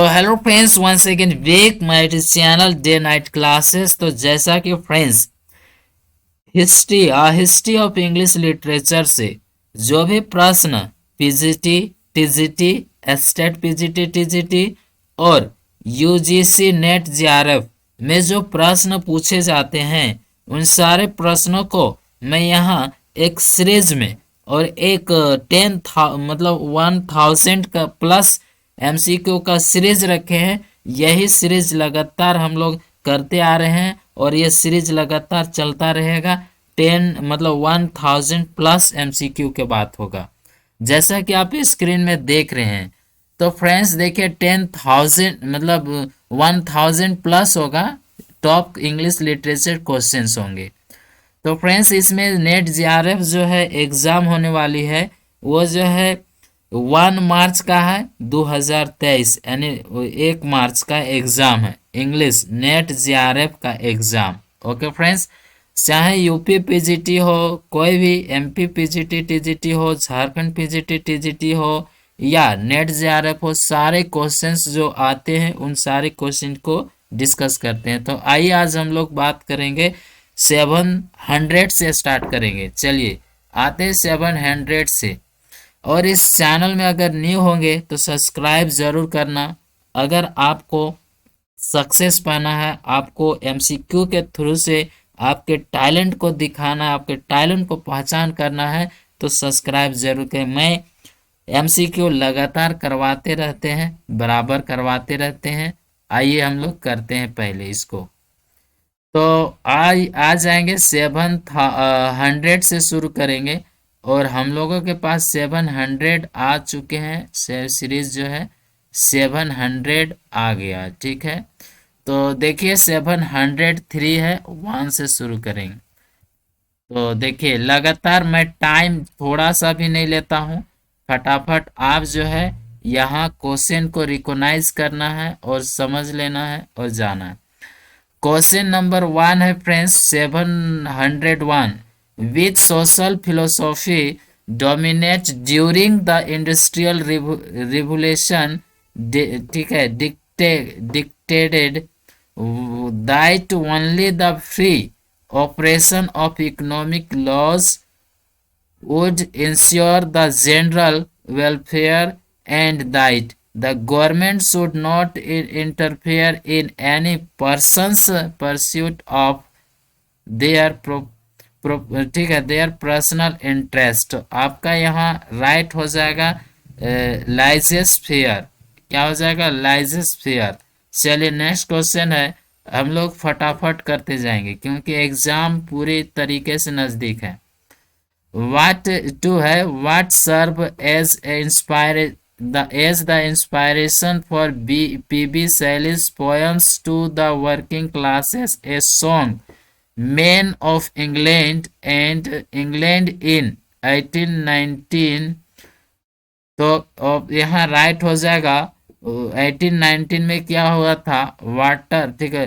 तो hello friends, once again wake my channel day night classes. तो जैसा कि friends history of English literature से जो भी प्रश्न PGT, TGT, state PGT, TGT और यूजीसी नेट जेआरएफ में जो प्रश्न पूछे जाते हैं उन सारे प्रश्नों को मैं यहाँ एक सीरीज में और एक 1000 का प्लस एमसीक्यू का सीरीज रखे हैं। यही सीरीज लगातार हम लोग करते आ रहे हैं और ये सीरीज लगातार चलता रहेगा। 1000 प्लस एमसीक्यू के बात होगा, जैसा कि आप स्क्रीन में देख रहे हैं। तो फ्रेंड्स देखिए 1000 प्लस होगा, टॉप इंग्लिश लिटरेचर क्वेश्चंस होंगे। तो फ्रेंड्स इसमें नेट जेआरएफ जो है एग्जाम होने वाली है, वो जो है 1 मार्च का है 2023, यानी 1 मार्च का एग्जाम है इंग्लिश नेट जेआरएफ का एग्जाम। ओके फ्रेंड्स, चाहे यूपी पीजीटी हो, कोई भी एमपी पीजीटी टीजीटी हो, झारखंड पीजीटी टीजीटी हो या नेट जेआरएफ हो, सारे क्वेश्चंस जो आते हैं उन सारे क्वेश्चन को डिस्कस करते हैं। तो आइए आज हम लोग बात करेंगे 700 से स्टार्ट करेंगे। चलिए आते हैं 700 से। और इस चैनल में अगर न्यू होंगे तो सब्सक्राइब जरूर करना। अगर आपको सक्सेस पाना है, आपको एमसीक्यू के थ्रू से आपके टैलेंट को दिखाना है, आपके टैलेंट को पहचान करना है, तो सब्सक्राइब जरूर करें। मैं एमसीक्यू लगातार करवाते रहते हैं, बराबर करवाते रहते हैं। आइए हम लोग करते हैं पहले इसको। तो आ जाएंगे 700 से शुरू करेंगे और हम लोगों के पास 700 आ चुके हैं। सीरीज जो है 700 आ गया, ठीक है। तो देखिए 703 है, 1 से शुरू करेंगे। तो देखिए लगातार मैं टाइम थोड़ा सा भी नहीं लेता हूँ, फटाफट आप जो है यहाँ क्वेश्चन को रिकॉग्नाइज करना है और समझ लेना है और जाना है। क्वेश्चन नंबर 1 है friends 701, which social philosophy dominate during the industrial revolution, ठीक है, dictated that only the free operation of economic laws would ensure the general welfare and that the government should not interfere in any person's pursuit of their ठीक है their personal interest। तो आपका यहाँ right हो जाएगा लाइजेस्फेयर। क्या हो जाएगा? लाइजेस्फेयर। चलिए नेक्स्ट क्वेश्चन है, हम लोग फटाफट करते जाएंगे क्योंकि एग्जाम पूरी तरीके से नजदीक है। What to है, what serve as the inspiration for PB Shelley's poems to the working classes, a song Men of England and England in 1819। तो अब यहाँ राइट हो जाएगा 1819 में क्या हुआ था? वाटर, ठीक है,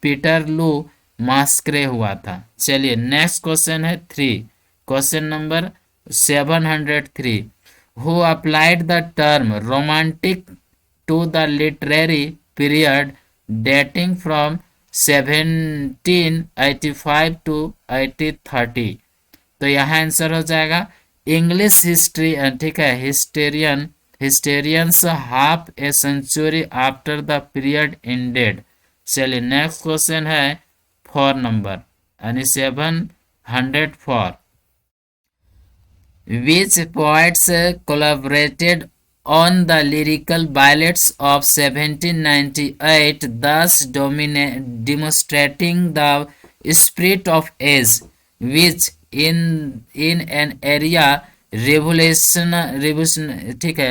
पीटर लू मास्करे हुआ था। चलिए नेक्स्ट क्वेश्चन है 3, question number 703, who applied the term romantic to the literary period dating from 1785 to 1830। तो यहाँ आंसर हो जाएगा इंग्लिश हिस्ट्री, ठीक है, historians half a century after the period ended. चलिए नेक्स्ट क्वेश्चन है 4 नंबर यानी 704, which poets collaborated on the lyrical ballads of 1798, thus demonstrating the spirit of age, which in an area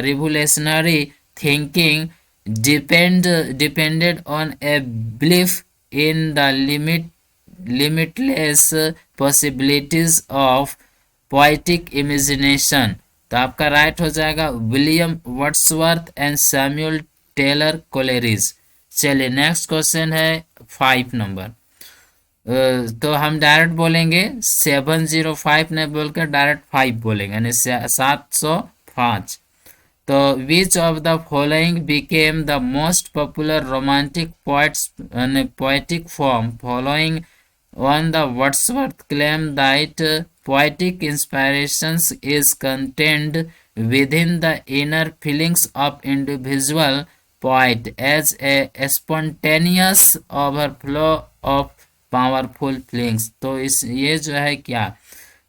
revolutionary thinking depended on a belief in the limitless possibilities of poetic imagination। तो आपका right हो जाएगा William Wordsworth and Samuel Taylor Coleridge. चलिए next question है 5 number. तो हम direct बोलेंगे 705 नहीं बोलकर डायरेक्ट 5 बोलेंगे यानी 705। तो विच of the following became the most popular romantic poets poetic form following on the Wordsworth claim that poetic inspirations is contained within the inner feelings of individual poet as a spontaneous overflow of powerful feelings। तो इस ये जो है क्या,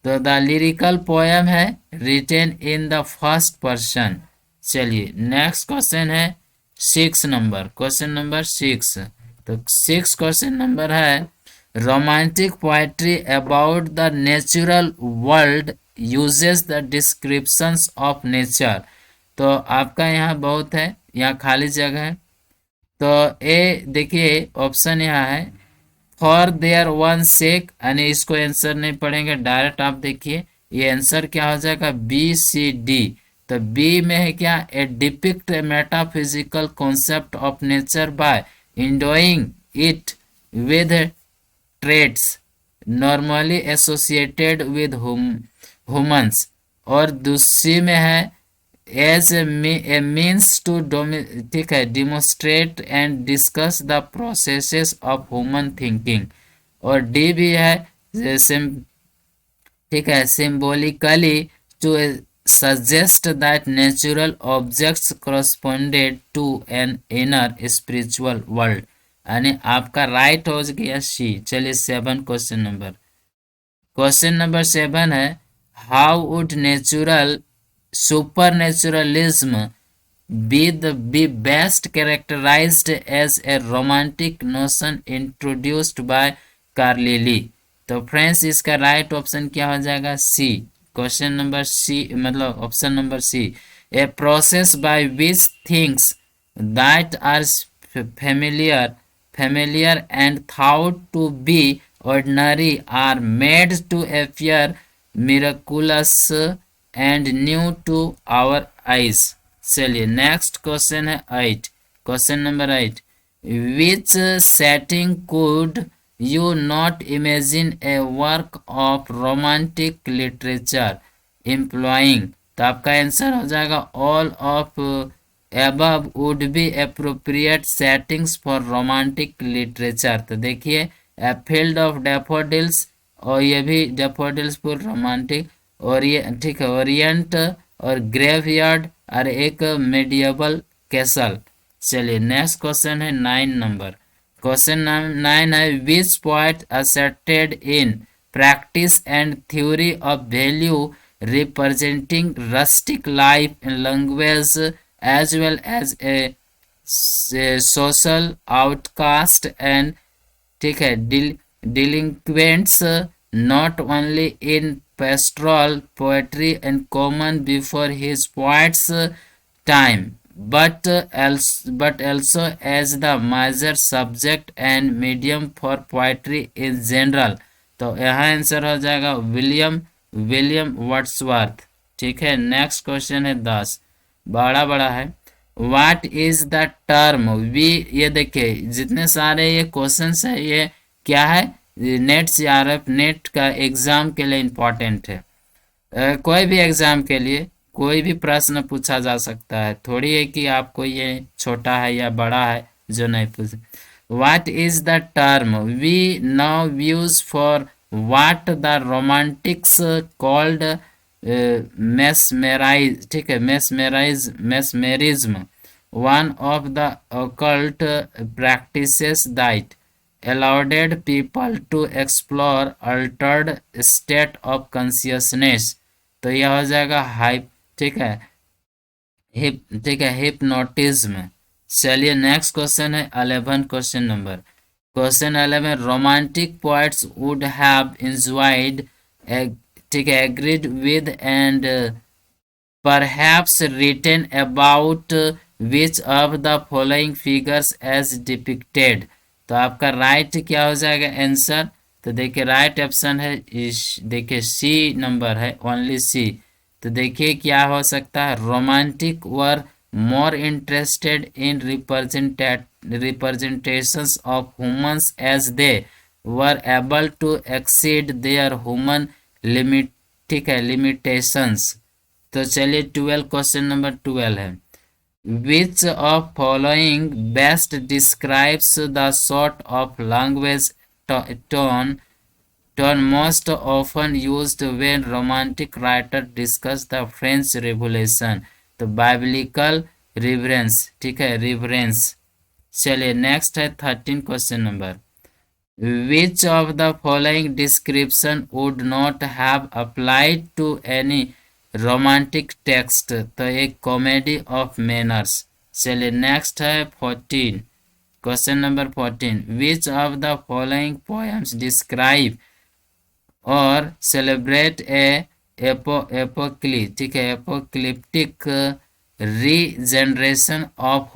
तो the lyrical poem है written in the first person. चलिए next question है 6 नंबर, क्वेश्चन नंबर 6। तो 6 क्वेश्चन नंबर है romantic poetry about the natural world uses the descriptions of nature. तो आपका यहाँ बहुत है, यहाँ खाली जगह है। तो ए देखिए ऑप्शन यहाँ है फॉर देयर वन सेक, यानी इसको आंसर नहीं पढ़ेंगे डायरेक्ट आप देखिए ये आंसर क्या हो जाएगा BCD। तो बी में है क्या, A depict a metaphysical concept of nature by endowing it with traits normally associated with humans. और दूसरी में है एज ए मीन्स टू ठीक है demonstrate and discuss the processes of human thinking. और डी भी है ठीक है symbolically to suggest that natural objects corresponded to an inner spiritual world, यानी आपका राइट हो गया सी। चलिए 7 क्वेश्चन नंबर 7 है how would natural supernaturism be best characterized as a romantic notion introduced by कार्लिली। तो फ्रेंड्स इसका राइट ऑप्शन क्या हो जाएगा सी, क्वेश्चन नंबर सी मतलब option number C. A process by which things that are familiar and thought to be ordinary are made to appear miraculous and new to our eyes। चलिए next question है 8, question number 8। Which setting could you not imagine A work of romantic literature employing. तो आपका answer हो जाएगा all of above would be appropriate settings for romantic literature। तो देखिए a field of daffodils, और ये भी daffodils फुल रोमांटिक, और ये ठीक है ओरिएंट और ग्रेवयार्ड और एक मेडिएवल कैसल। चलिए नेक्स्ट क्वेश्चन है 9 क्वेश्चन 9 है विच poet asserted in practice and theory of value representing rustic life and language as well as a social outcast and ठीक है delinquents not only in pastoral poetry and common before his poet's time but also as the major subject and medium for poetry in general। तो यहाँ answer हो जाएगा William Wordsworth. ठीक है next question है 10, बड़ा है। What is the term we, ये देखिए जितने सारे ये क्वेश्चंस है ये क्या है नेट JRF नेट का एग्जाम के लिए इम्पोर्टेंट है। कोई भी एग्जाम के लिए कोई भी प्रश्न पूछा जा सकता है, थोड़ी है कि आपको ये छोटा है या बड़ा है जो नहीं पूछ। What is the term we now use for what the romantics called mesmerize, ठीक है mesmerism, one of the occult practices that allowed people to explore altered state of consciousness। तो यह हो जाएगा ठीक है हिप्नोटिज्म। चलिए नेक्स्ट क्वेश्चन है 11 question 11 romantic poets would have enjoyed ठीक है agreed with and perhaps written about which of the following figures as depicted। तो आपका राइट क्या हो जाएगा आंसर। तो देखिए राइट ऑप्शन है देखिए सी नंबर है ओनली सी। तो देखिए क्या हो सकता है romantic were more interested in representations of humans as they were able to exceed their human limit ठीक है लिमिटेशंस। तो चलिए 12 क्वेश्चन नंबर 12 है, which of following best describes the sort of language tone most often used when romantic writer discuss the French Revolution? तो biblical reverence, ठीक है, reverence. चलिए next है 13 question number, which of the following description would not have applied to any romantic text? तो एक comedy of manners. चलिए next है 14 question number 14, which of the following poems describe और celebrate ठीक है, apocalyptic regeneration of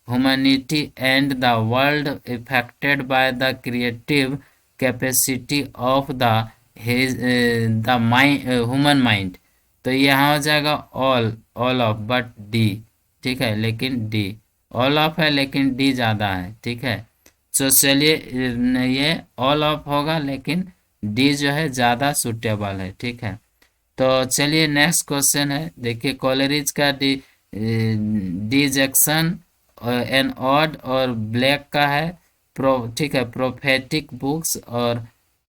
humanity and the world affected by the creative capacity of the human mind? तो यहाँ हो जाएगा ऑल ऑफ, बट डी, ठीक है, लेकिन डी, ऑल ऑफ है लेकिन डी ज़्यादा है, ठीक है। तो चलिए ये ऑल ऑफ होगा लेकिन डी जो है ज़्यादा सुटेबल है, ठीक है। तो चलिए नेक्स्ट क्वेश्चन है, देखिए कॉलेरिज का डिजेक्शन एन ऑड और ब्लैक का है ठीक है, प्रोफेटिक बुक्स, और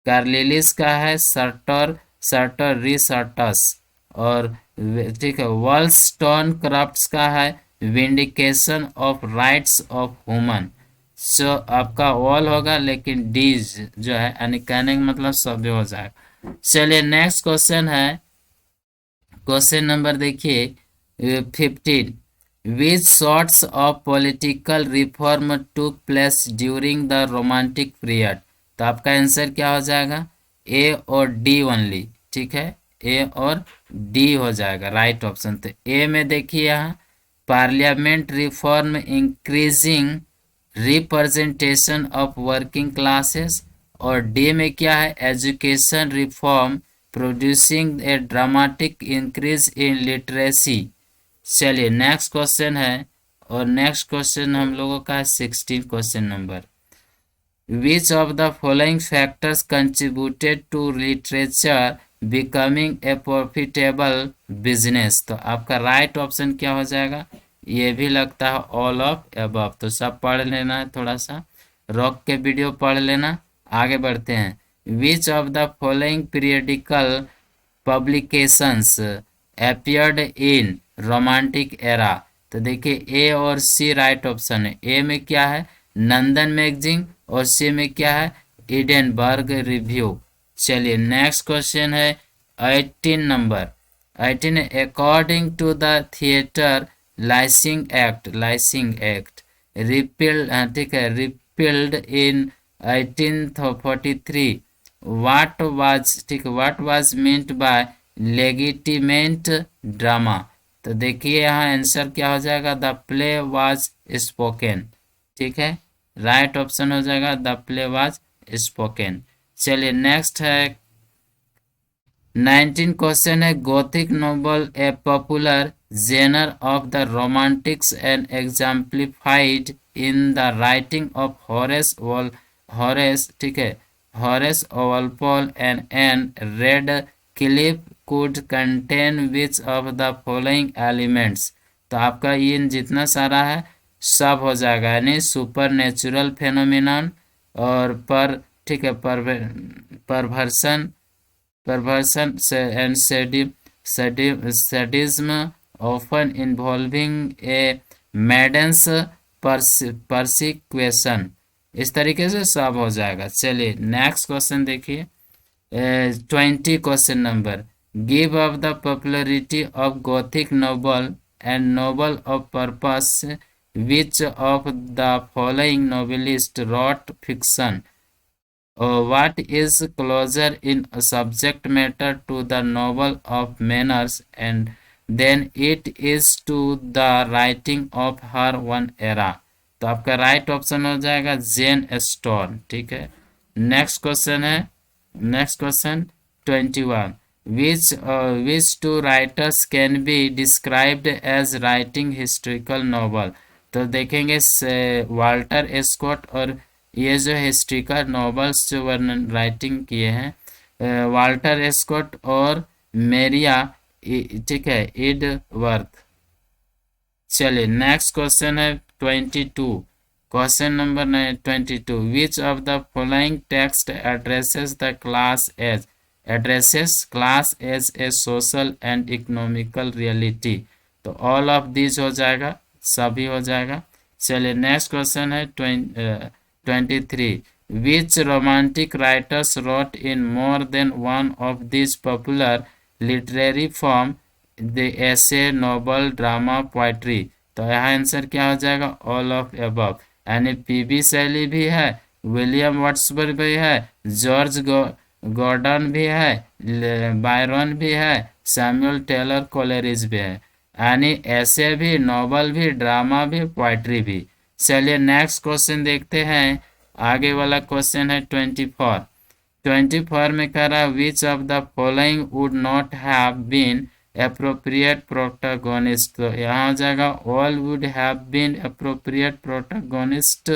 कार्लिलिस का है सर्टर रिसर्टस, और ठीक है, वॉलस्टोन क्राफ्ट्स का है vindication of rights of human. So आपका वॉल होगा लेकिन डीज जो है यानी कहने का मतलब सभ्य हो जाएगा। चलिए नेक्स्ट क्वेश्चन है, क्वेश्चन नंबर देखिए 15, which sorts of political reform took place during the romantic period? तो आपका आंसर क्या हो जाएगा, ए और डी ओनली, ठीक है, ए और डी हो जाएगा राइट ऑप्शन। तो ए में देखिए यहाँ parliament reform increasing representation of working classes, और डी में क्या है education reform producing a dramatic increase in literacy. चलिए नेक्स्ट क्वेश्चन है, और नेक्स्ट क्वेश्चन हम लोगों का है 16 question number, which of the following factors contributed to literature becoming a profitable business? तो आपका राइट ऑप्शन क्या हो जाएगा, ये भी लगता है ऑल ऑफ अबव। तो सब पढ़ लेना है, थोड़ा सा रॉक के वीडियो पढ़ लेना। आगे बढ़ते हैं, विच of the following periodical publications appeared in romantic era? तो देखिए ए और सी राइट ऑप्शन है, ए में क्या है नंदन मैगजीन, और सी में क्या है एडिनबर्ग रिव्यू। चलिए नेक्स्ट क्वेश्चन है 18 number, 18 according to the theatre licensing act repealed, ठीक है, रिपील्ड इन 1843, व्हाट वाज, ठीक है, what was meant by legitimate drama? तो देखिए यहाँ आंसर क्या हो जाएगा, द प्ले वाज स्पोकन, ठीक है, राइट ऑप्शन हो जाएगा द प्ले वाज स्पोकन। चलिए नेक्स्ट है 19 क्वेश्चन है, Gothic novel a popular genre of the Romantics and exemplified in the writing of Horace, ठीक है, Horace Walpole and Radcliffe could contain which of the following elements? तो आपका ये जितना सारा है सब हो जाएगा, यानी सुपर नेचुरल फेनोमिनन और पर, ठीक है, परवर्सन एंड सैडिज्म ऑफन इन्वॉल्विंग ए मैडन्स परसिक्वेशन, इस तरीके से सब हो जाएगा। चलिए नेक्स्ट क्वेश्चन देखिए 20 question number, give of the popularity of Gothic novel and novel of purpose, which of the following novelist wrote fiction? What is closer in subject matter to the novel of manners and then it is to the writing of her one era? तो आपका right option हो जाएगा जेन stone, ठीक है। Next question है, next question 21, which two writers can be described as writing historical novel? तो देखेंगे Walter Scott और ये जो हिस्ट्रिकल नॉवेल्स जो वर्णन राइटिंग किए हैं वाल्टर स्कॉट और मेरिया ठीक है, इड वर्थ। चलिए नेक्स्ट क्वेश्चन है 22। Question number 22, which of the following text addresses class as a social and economical reality. तो ऑल ऑफ दिस हो जाएगा, सभी हो जाएगा। चलिए नेक्स्ट क्वेश्चन है 23, which Romantic writers wrote in more than one of this popular literary form the essay, novel, drama, poetry. तो यहाँ आंसर क्या हो जाएगा, ऑल ऑफ अबव। यानी पीबी शैली भी है, विलियम वर्ड्सवर्थ भी है, जॉर्ज गॉर्डन भी है, बायरन भी है, सैमुअल टेलर कोलेरिज भी है। यानी ऐसे भी, नोबल भी, ड्रामा भी, पोइट्री भी। चलिए नेक्स्ट क्वेश्चन देखते हैं। आगे वाला क्वेश्चन है 24 में कह रहा है, which of the following would not have been appropriate protagonist। तो यहाँ हो जाएगा, all would have been appropriate protagonist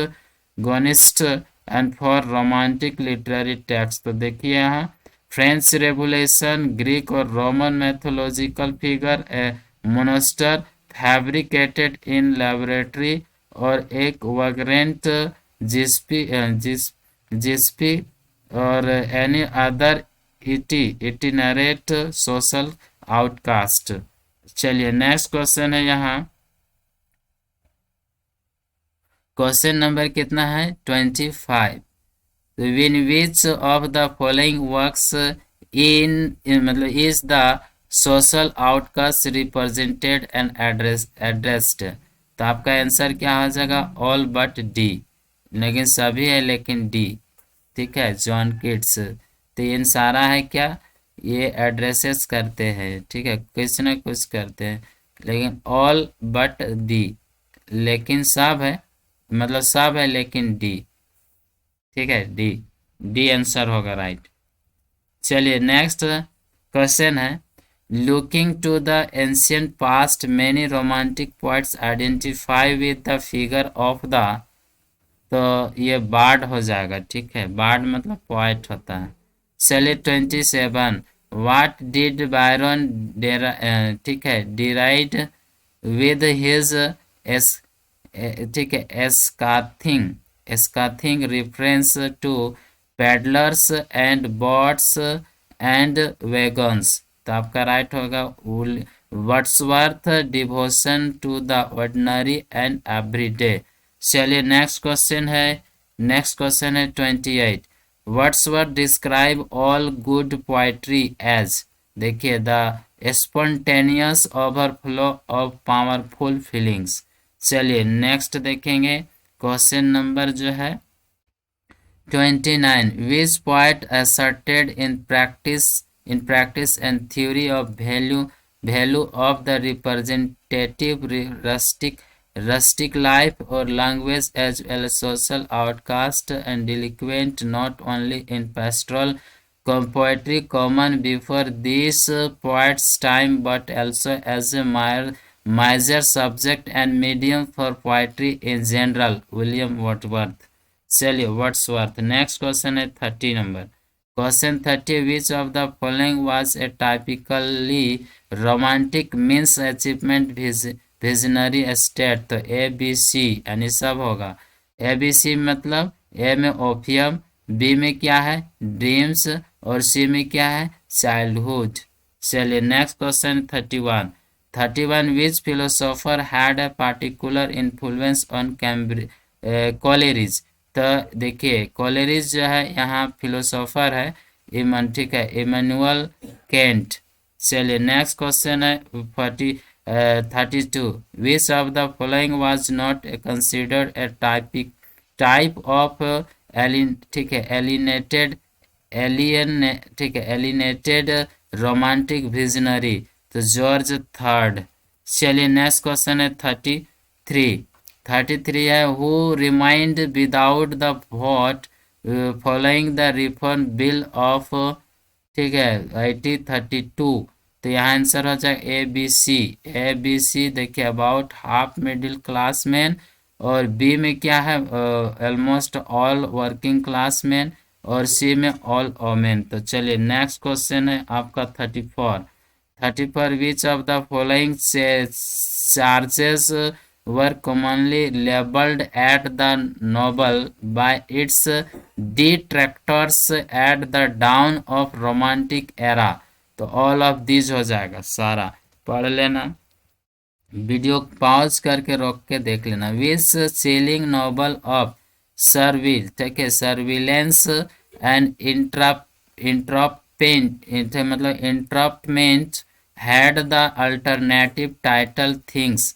and for romantic literary text। तो देखिए यहाँ फ्रेंच रेवोल्यूशन, ग्रीक और Roman mythological figure, monster fabricated in laboratory, और एक वग्रेंट जिस्पी और any other itinerant social outcast. चलिए नेक्स्ट क्वेश्चन है यहाँ, क्वेश्चन नंबर कितना है 25। In which of the following works in मतलब is the social outcast represented and addressed. तो आपका आंसर क्या हो जाएगा, ऑल बट डी। लेकिन सभी है लेकिन डी, ठीक है, जॉन किट्स। तो इन सारा है क्या, ये एड्रेसेस करते हैं, ठीक है, कुछ ना कुछ करते हैं, लेकिन ऑल बट डी, लेकिन सब है, मतलब सब है लेकिन डी, ठीक है, डी, डी आंसर होगा राइट। चलिए नेक्स्ट क्वेश्चन है, looking to the ancient past many romantic poets identify with the figure of the. तो ये बार्ड हो जाएगा, ठीक है, बार्ड मतलब पोइट होता है। चलिए 27, व्हाट डिड बायरन ठीक है डिराइड विद हिज ठीक है scathing reference to peddlers and boats and wagons. तो आपका राइट होगा Wordsworth devotion to the ordinary and everyday. चलिए नेक्स्ट क्वेश्चन है 28, Wordsworth describe all good poetry as. देखिए the spontaneous overflow of powerful feelings. चलिए next देखेंगे, question number जो है 29, which poet asserted in practice and theory of value of the representative rustic life or language as well as social outcast and delinquent, not only in pastoral poetry common before these poets time but also as a major subject and medium for poetry in general, William Wordsworth। चलिए Wordsworth. Next question है 30 number, question 30, which of the following was a typically romantic means achievement visionary state. तो ए B सी यानी सब होगा। ए B सी मतलब ए में opium, B में क्या है ड्रीम्स, और सी में क्या है चाइल्डहुड। चलिए next question 31, which philosopher had a particular influence on Coleridge. तो देखिए कोलेरिज जो है यहाँ फिलोसोफर है, ठीक है, इमैनुअल केंट। चलिए नेक्स्ट क्वेश्चन है 32, which of the following was not considered a type of alienated romantic visionary। तो जॉर्ज थर्ड। चलिए नेक्स्ट क्वेश्चन है 33 है, who remind without the vote following the reform bill of, ठीक है, 1832। तो यहाँ आंसर हो जाएगा ए बी सी। देखिए about half middle class man, और बी में क्या है almost all working class man, और सी में ऑल वोमेन। तो चलिए नेक्स्ट क्वेश्चन है आपका 34 30 पर विच of the following charges were commonly labeled at the novel by its detractors at the dawn of romantic era। तो ऑल ऑफ दिस हो जाएगा सारा, पढ़ लेना, वीडियो पॉज करके रोक के देख लेना। Which selling novel of surveil, ठीक है, सर्विलेंस एंड इंट्रपेंट मतलब entrapment had the alternative title things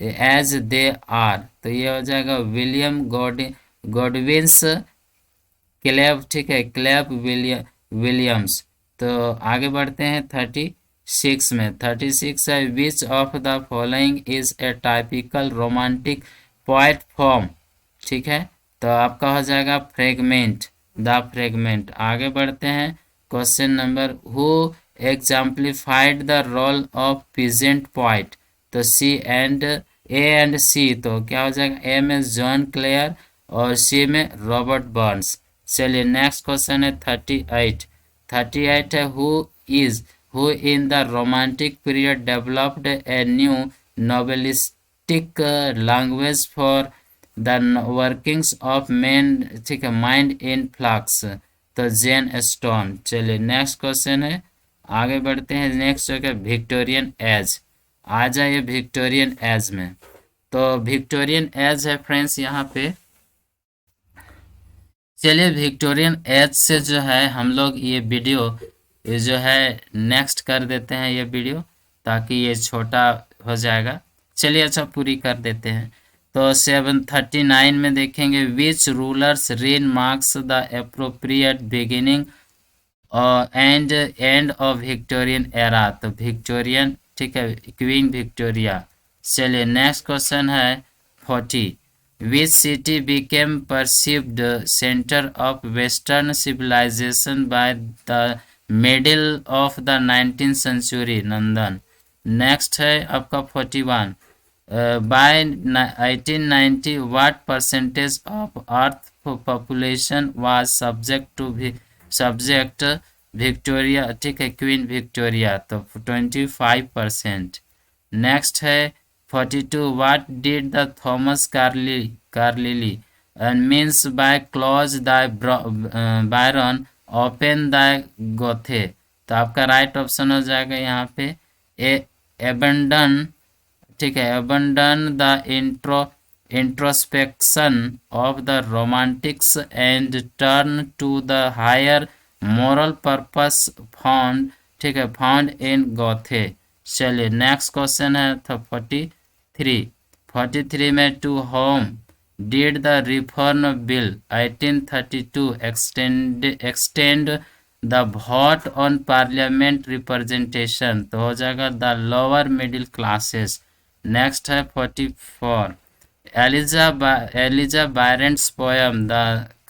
as they are. तो ये हो जाएगा विलियम गॉडविन्स क्लेव, ठीक है, क्लेव विलियम्स। तो आगे बढ़ते हैं 36 में। 36 है which of the following is a typical romantic poet form, ठीक है, तो आपका हो जाएगा फ्रेगमेंट, द फ्रेगमेंट। आगे बढ़ते हैं question number, who exemplified the role of peasant poet. तो सी एंड सी, तो क्या हो जाएगा, ए में जॉन क्लेयर और सी में रॉबर्ट बर्न्स। चलिए नेक्स्ट क्वेश्चन है 38। 38 है who in the romantic period developed a new novelistic language for the workings of men, ठीक है, माइंड इन फ्लक्स। तो जेन स्टोन। चलिए नेक्स्ट क्वेश्चन है, आगे बढ़ते हैं। नेक्स्ट है विक्टोरियन एज। आ जाइए विक्टोरियन एज में। तो विक्टोरियन एज है फ्रेंड्स यहाँ पे, चलिए विक्टोरियन एज से जो है हम लोग ये वीडियो जो है नेक्स्ट कर देते हैं ये वीडियो, ताकि ये छोटा हो जाएगा। चलिए अच्छा पूरी कर देते हैं। तो 739 में देखेंगे which rulers reign marks the appropriate beginning and end of Victorian era. तो विक्टोरियन, ठीक है, क्वीन विक्टोरिया। चलिए नेक्स्ट क्वेश्चन है 40। Which city became perceived center of Western civilization by the middle of the 19th century? London। Next है आपका 41। By 1890 what percentage of Earth population was subject Victoria, ठीक है, Queen Victoria, तो 25%। Next है 42। What did the Thomas Carlyle means by close thy Byron open thy Gothe। तो आपका right option हो जाएगा यहाँ पे abandon, ठीक है, abandon the introspection of the romantics and turn to the higher moral purpose found, ठीक है, found in Gothe। चलिए नेक्स्ट क्वेश्चन है 43 में to whom did the reform bill 1832 extend the vote on parliament representation. तो हो जाएगा the lower middle classes. Next है 44। Eliza Byron's poem the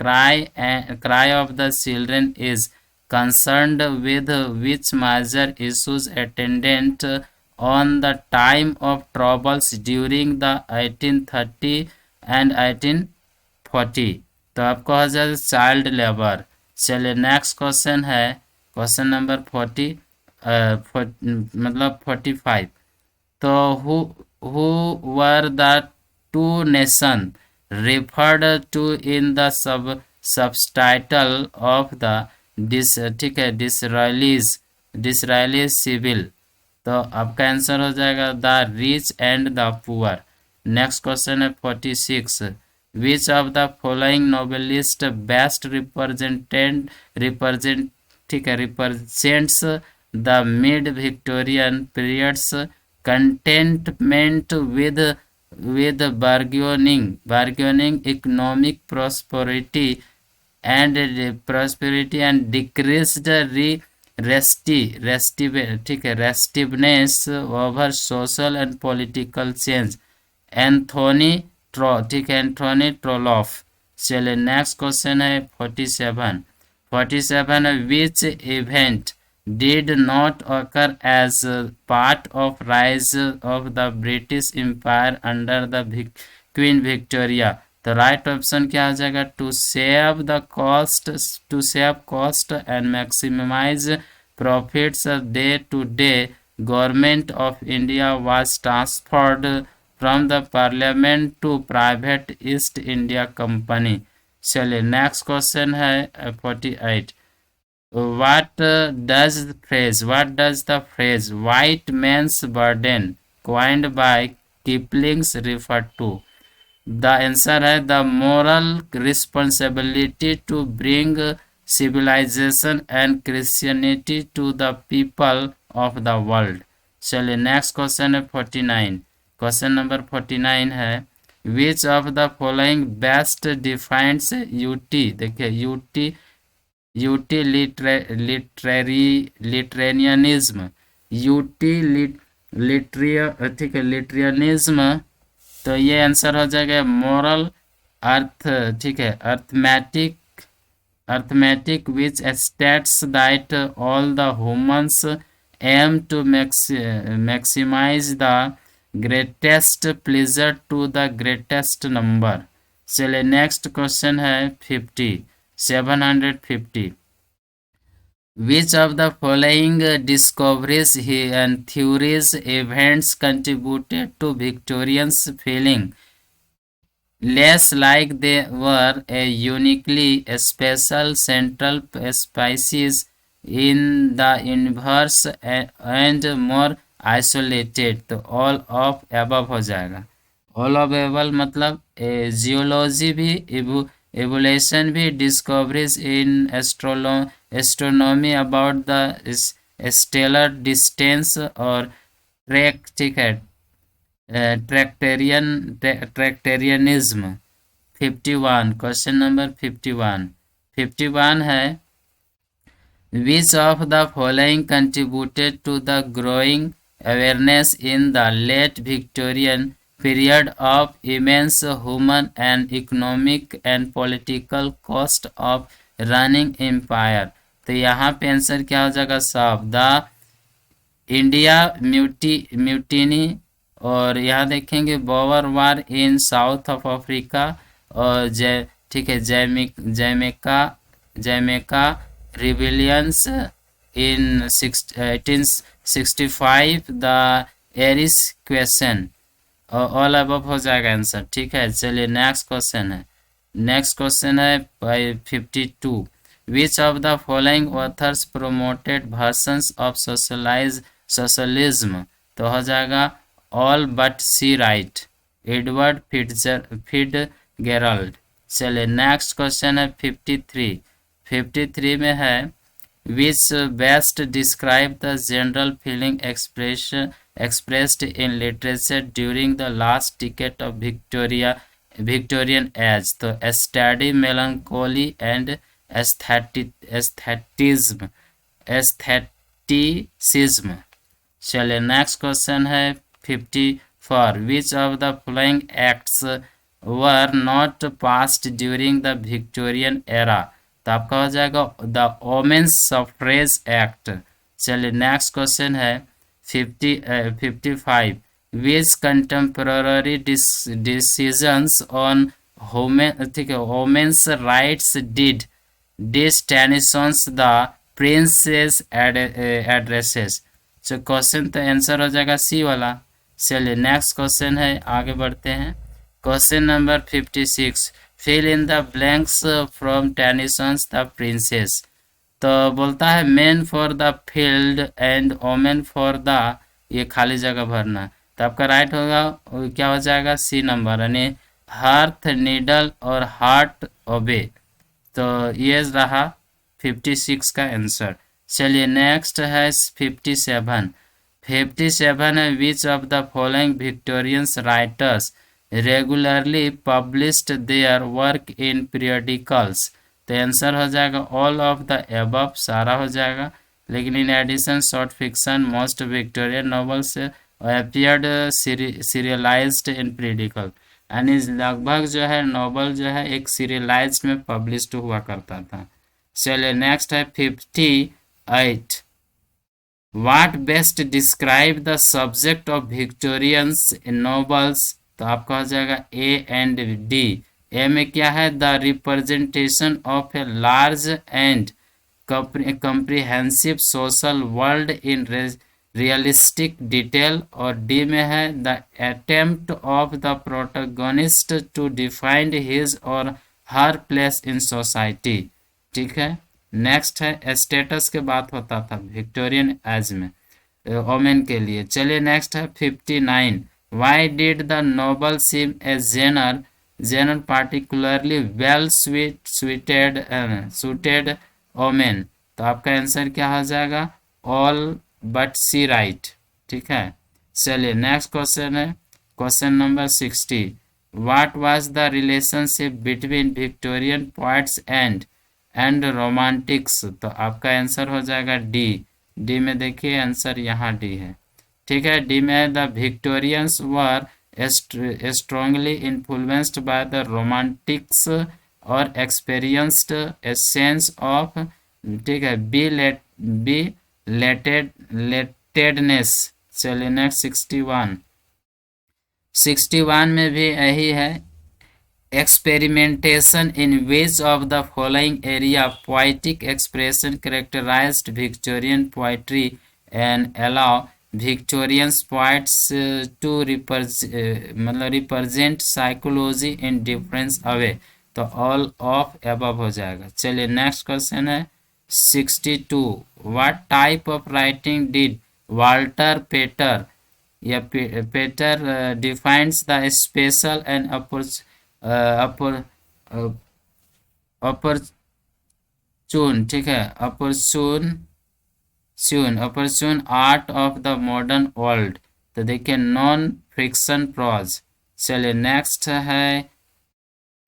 cry of the children is concerned with which major issues attendant on the time of troubles during the 1830 and 1840। तो आपको हो जाए child labour. चलिए next question है question number 45। तो who were the two nations referred to in the subtitle of the ठीक है, डिसराइलीज civil. तो आपका आंसर हो जाएगा the rich and the poor. Next question है 46। Which of the following novelist best represents the mid Victorian periods contentment with bargaining economic prosperity and decreased restiveness over social and political change। Anthony Trollope. चलिए next question है 47 which event did not occur as part of rise of the British Empire under the Queen Victoria। तो right option क्या हो जाएगा to save cost and maximize profits day to day government of India was transferred from the parliament to private East India company. चलिए next question है 48। What does the phrase white man's burden coined by Kipling's refer to? The answer है the moral responsibility to bring civilization and Christianity to the people of the world। चलिए next question है 49। Question number 49 है which of the following best defines UT. देखिए utilitarianism ठीक है लिटरियनिज्म। तो ये answer हो जाएगा मोरल अर्थ ठीक है arithmetic which states that all the humans aim to maximize the greatest pleasure to the greatest number. चलिए नेक्स्ट क्वेश्चन है 750। Which of the following discoveries and theories events contributed to Victorians feeling less like they were a uniquely special central species in the universe and more isolated? तो all of above हो जाएगा। All of above मतलब geology भी evolution भी discoveries in astronomy about the stellar distance और track ठीक है Tractarianism. 51 question number 51 है which of the following contributed to the growing awareness in the late Victorian period of immense human and economic and political cost of running empire। तो यहाँ पे answer क्या हो जाएगा साहब द इंडिया म्यूटिनी। और यहाँ देखेंगे Boer war in south of Africa और ठीक है Jamaica rebellions in 1865 the Irish question all above हो जाएगा आंसर ठीक है। चलिए नेक्स्ट क्वेश्चन है 52 which of the following authors promoted versions of socialism. तो हो जाएगा all but C right Edward Fitzgerald. चलिए नेक्स्ट क्वेश्चन है 53 में है which best describe the general feeling expressed in literature during the last decade of Victorian age। तो study melancholy and aestheticism। चलिए next question है 54 which of the following acts were not passed during the Victorian era। तो आपका हो जाएगा the women's सफ्रेज act. चलिए next question है 55 विच contemporary decisions on ठीक है women's rights did टेनिसंस the princess addresses. तो क्वेश्चन तो आंसर हो जाएगा सी वाला। चलिए नेक्स्ट क्वेश्चन है आगे बढ़ते हैं। Question number 56 fill in the blanks from Tennyson's the princess. तो बोलता है men for the field and women for the ये खाली जगह भरना। तो आपका राइट होगा क्या हो जाएगा सी नंबर यानी हार्थ नीडल और हार्ट ओबे। तो ये रहा 56 का आंसर। चलिए नेक्स्ट है 57 है which of the following Victorians writers regularly published their work in periodicals. तो आंसर हो जाएगा ऑल ऑफ द एबव सारा हो जाएगा। लेकिन in addition short fiction most Victorian novels appeared serialized in periodical यानी लगभग जो है नॉवल जो है एक सीरियलाइज्ड में पब्लिश्ड हुआ करता था। चलिए नेक्स्ट है 58 what best describe the subject of Victorians novels. तो आपका हो जाएगा ए एंड डी। ए में क्या है the representation of a large and comprehensive social world in realistic detail, और डी में है the attempt of the protagonist to defined his और हर प्लेस इन सोसाइटी। ठीक है। नेक्स्ट है स्टेटस के बात होता था विक्टोरियन एज में ओमेन के लिए। चलिए नेक्स्ट है 59। Why did the novel seem a genre genre particularly well suited women. तो आपका आंसर क्या हो जाएगा? All but C right. ठीक है। चलिए नेक्स्ट क्वेश्चन है question number 60। What was the relationship between Victorian poets and romantics. तो आपका आंसर हो जाएगा डी। डी में देखिए आंसर यहाँ डी है। ठीक है। डी में the Victorians were strongly influenced by the Romantics और एक्सपीरियंस्ड ए सेंस ऑफ, ठीक है, बी लेटेडनेस। चलिए नेक्स्ट 61। 61 में भी यही है। Experimentation in which of the following area poetic expression characterized Victorian poetry and allow Victorian poets to represent psychology in different way। तो all of above हो जाएगा। चलिए नेक्स्ट क्वेश्चन है 62। What type of writing did Walter Pater defines the special and opportune, ठीक है, opportune art of the modern world. तो देखिए non friction prose. चलिए नेक्स्ट है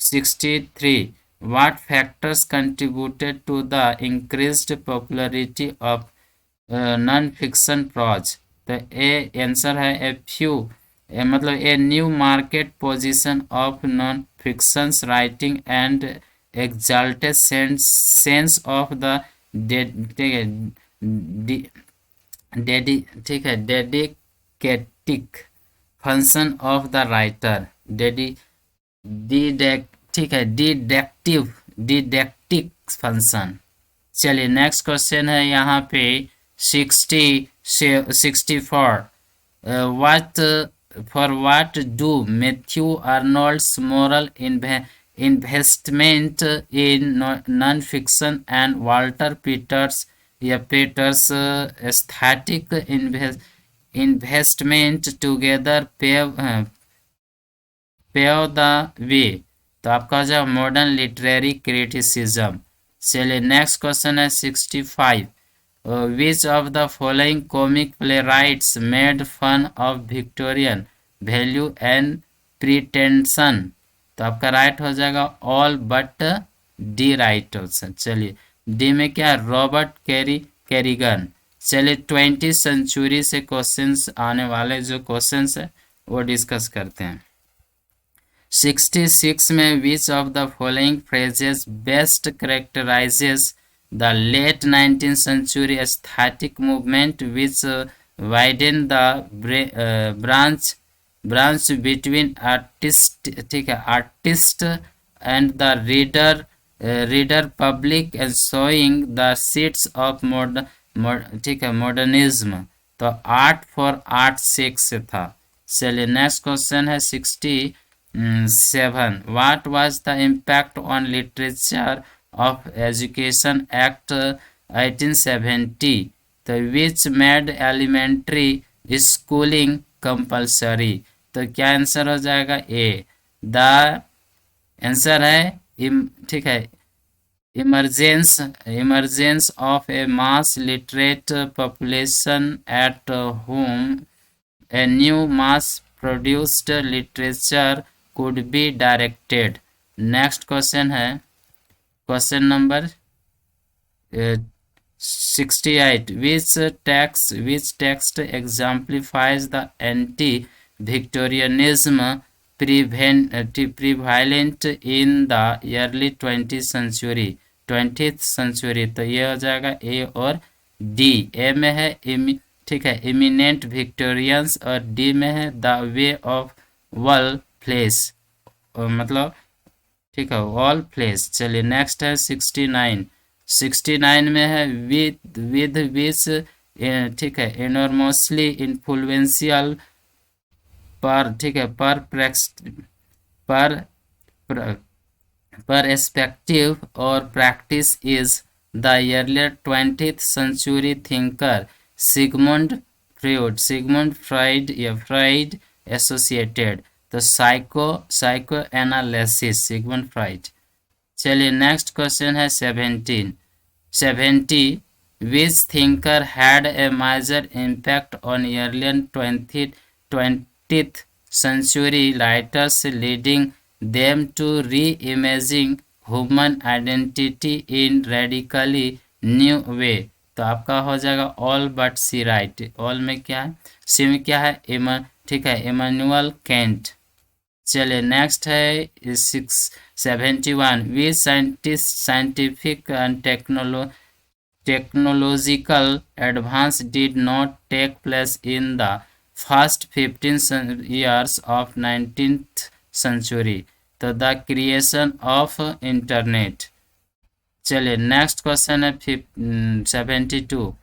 63। What factors contributed to the increased popularity of non fiction prose. तो a answer है a few, मतलब a new market position of non fictions writing and exalted sense of the didactic function of the writer. ठीक है, didactic function. चलिए next question है यहाँ पे 64। what do Matthew Arnold's moral investment in non-fiction and Walter Peters aesthetic investment together pave the way। तो आपका हो जाएगा मॉडर्न लिटरेरी क्रिटिसिज्म। चलिए नेक्स्ट क्वेश्चन है 65। Which of the following comic playwrights made fun of Victorian value and pretension। तो आपका right हो जाएगा all but D right option. चलिए डी में क्या, रॉबर्ट कैरिगन। चलिए 20th सेंचुरी से क्वेश्चंस आने वाले जो क्वेश्चंस है वो डिस्कस करते हैं। 66 में विच of the following phrases best कैरेक्टराइजेस the late 19th century aesthetic movement which widened the branch between artist, ठीक है, artist and the reader public and showing the seeds of ठीक है, मॉडर्निज्म। तो आर्ट फॉर आर्ट सेक्स से था। चलिए next question है 67। What was the impact on literature of Education Act 1870 तो which made elementary schooling compulsory। तो क्या आंसर हो जाएगा? ए। द आंसर है ठीक है, emergence of A mass literate population at home a new mass produced literature could be directed. Next question है question number 68। which text exemplifies the anti-Victorianism prevalent in the early 20th century। तो ये हो जाएगा ए और D. ए में है ठीक है, इमिनेंट विक्टोरियंस, और डी में है the way of wall place, मतलब ठीक है, ऑल प्लेस। चलिए नेक्स्ट है 69। 69 में है विद विच ठीक है, enormously influential पर, ठीक है, पर perspective or practice is the earlier 20th century thinker Sigmund Freud, yeah, Freud associated the psychoanalysis Sigmund Freud. चलिए नेक्स्ट क्वेश्चन है 70 which thinker had a major impact on early 20th century writers, leading them to reimagine human identity in radically new way? तो आपका हो जाएगा all but C right. All में क्या है, सी में क्या है, ठीक है, इमानुअल कैंट। चलिए नेक्स्ट है 71 we scientific and technological advance did not take place in the first 15 years of 19th century, तो the creation of internet। चलिए नेक्स्ट क्वेश्चन है 72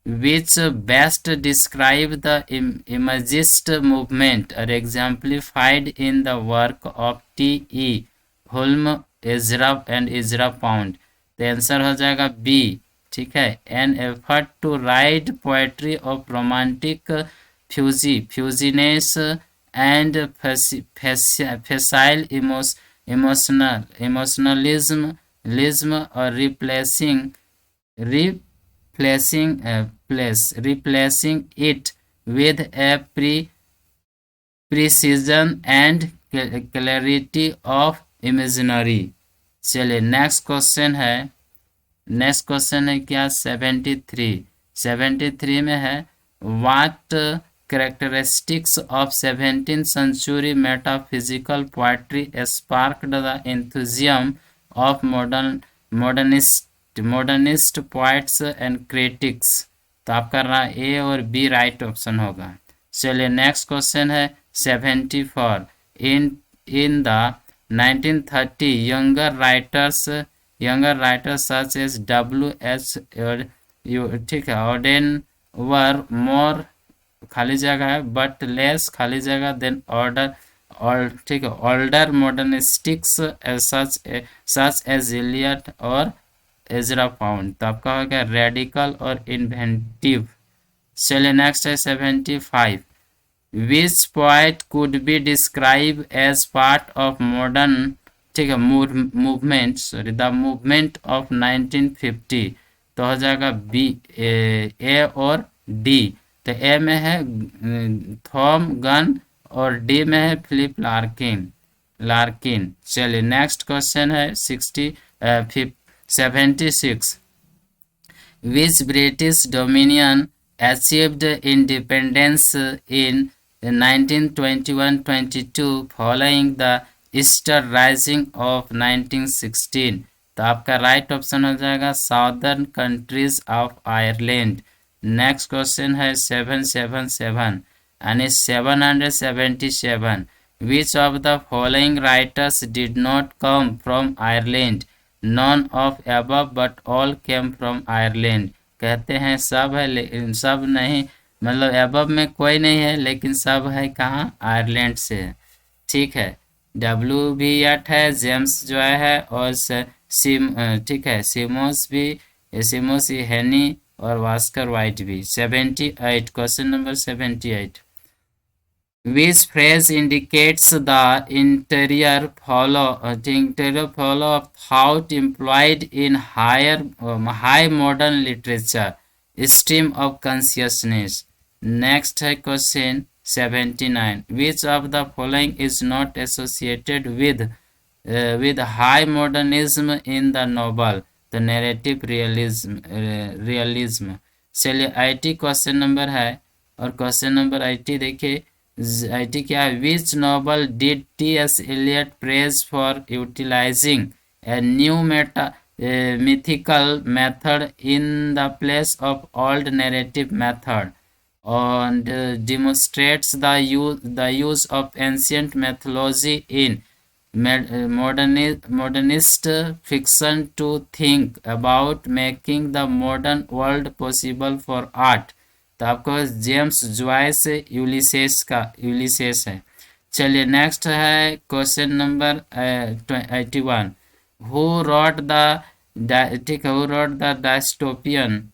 which best describe the imagist movement are exemplified in the work of T.E. Hulme, Ezra and Ezra Pound। तो answer हो जाएगा B, ठीक है, an effort to write poetry of romantic fuzziness and facile emotionalism और replacing it with a precision and clarity of imaginary। चलिए next question है क्या 73 में है what characteristics of 17th century metaphysical poetry sparked the enthusiasm of modernist poets and critics। तो आपका ए और B right option होगा। चलिए नेक्स्ट क्वेश्चन है 74 in the 1930 younger writers such as W.H. ठीक है ऑडेन वर मोर खाली जगह है बट लेस खाली जगह देन ऑर्डर और ठीक है ओल्डर मॉडर्निस्टिक्स सच एज इलियट और एजरा पाउंड। तो आपका होगा रेडिकल और इन्वेंटिव। चलिए नेक्स्ट है 75 which poet could be describe as part of modern, ठीक है, मूवमेंट द मूवमेंट ऑफ 1950। तो हो जाएगा बी ए और डी। तो ए में है थॉम गन और डी में है फिलिप लार्किन। चलिए नेक्स्ट क्वेश्चन है 76 which British Dominion achieved independence in 1921-22 following the Easter Rising of 1916। तो आपका राइट ऑप्शन हो जाएगा southern countries of Ireland. Next question है 777 यानी 777 which of the following writers did not come from Ireland? None of above but all came from Ireland। कहते हैं सब है लेकिन सब नहीं, मतलब above में कोई नहीं है लेकिन सब है कहाँ, आयरलैंड से। ठीक है, डब्ल्यू भी 8 है, जेम्स जो है और ठीक है सिमोस हेनी और वास्कर वाइट भी। 78 question number 78 which phrase indicates the interior flow of thought employed in high modern literature stream of consciousness। next है question 79 which of the following is not associated with high modernism in the novel? the narrative realism। चलिए 80 question number है और question number 80 देखिए IT क्या है which novel did T.S. Eliot praise for utilizing a new mythical method in the place of old narrative method and demonstrates the use of ancient mythology in modernist fiction to think about making the modern world possible for art। तो आपको James Joyce यूलिसेस है। चलिए next है question number 81। Who rot the ठीक है, who rot the dystopian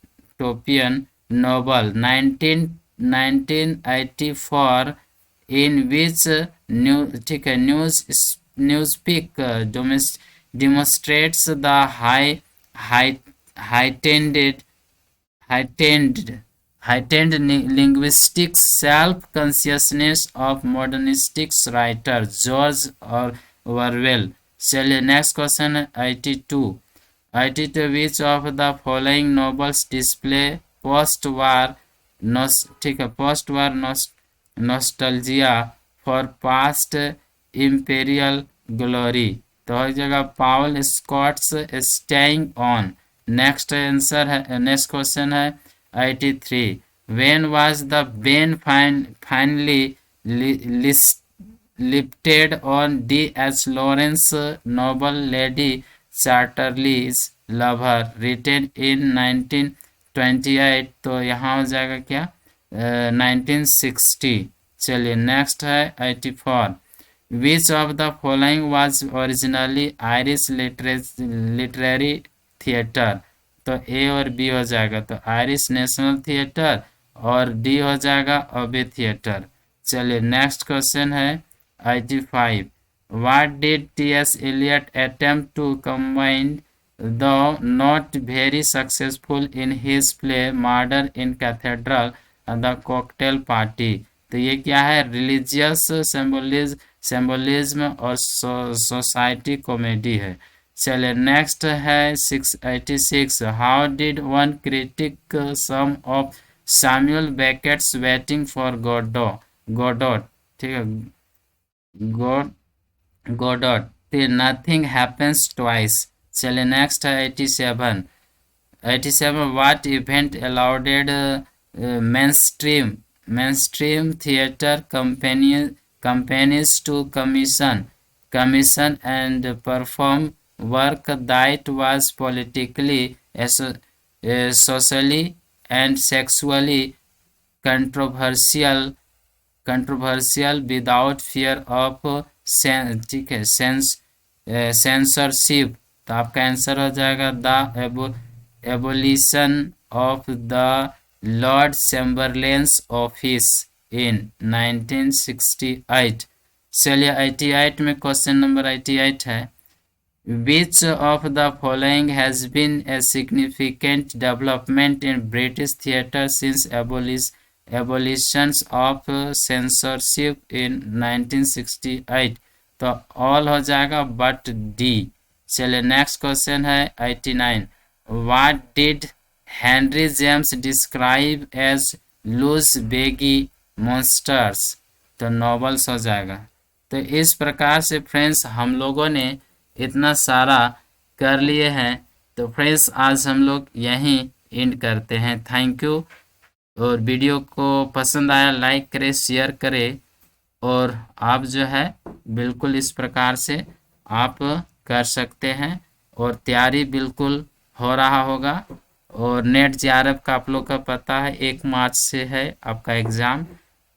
novel 1984 इन विच ठीक है न्यूज़पीक demonstrates the heightened heightened heightened linguistic self-consciousness of modernistic writer George Orwell। चलिए नेक्स्ट क्वेश्चन है 82 which of the following novels display post war nostalgia for past imperial glory। तो हर जगह Paul Scott's staying on. Next answer है, next question है 83। When was the ban finally lifted on D.H. Lawrence novel Lady Chatterley's Lover written in 1928। तो यहाँ हो जाएगा क्या 1960। चलिए नेक्स्ट है 84। Which of the following was originally Irish literary theatre। तो ए और बी हो जाएगा, तो आयरिश नेशनल थिएटर और डी हो जाएगा अबे थिएटर। चलिए नेक्स्ट क्वेश्चन है 85। What did T.S. Eliot attempt to combine though not very successful in his play Murder in Cathedral the Cocktail Party। तो ये क्या है, रिलीजियस सिंबलिज्म और सोसाइटी कॉमेडी है। चलिए नेक्स्ट है 86। How did one critic sum of Samuel Beckett's Waiting for Godot ठीक है गोडोट नथिंग हैपेंस ट्वाइस। चलिए नेक्स्ट है 87। What event allowed mainstream theater companies to commission and perform work that was politically, socially and sexually controversial without fear of censorship। तो आपका answer हो जाएगा the abolition of the Lord Chamberlain's office in 1968। चलिए 88 में question number 88 है। Which of the following has been a significant development in British theatre since abolition of censorship in 1968। तो all हो जाएगा बट डी। चलिए next question है 89। What did Henry James describe as loose baggy monsters. तो novels हो जाएगा। तो इस प्रकार से फ्रेंड्स हम लोगों ने इतना सारा कर लिए हैं। तो फ्रेंड्स आज हम लोग यहीं एंड करते हैं। Thank you. और वीडियो को पसंद आया लाइक करें, शेयर करें, और आप जो है बिल्कुल इस प्रकार से आप कर सकते हैं और तैयारी बिल्कुल हो रहा होगा। और नेट JRF का आप लोग का पता है 1 मार्च से है आपका एग्ज़ाम।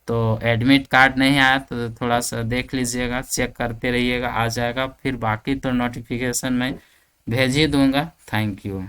तो एडमिट कार्ड नहीं आया तो थोड़ा सा देख लीजिएगा, चेक करते रहिएगा, आ जाएगा। फिर बाकी तो नोटिफिकेशन मैं भेज ही दूंगा। Thank you.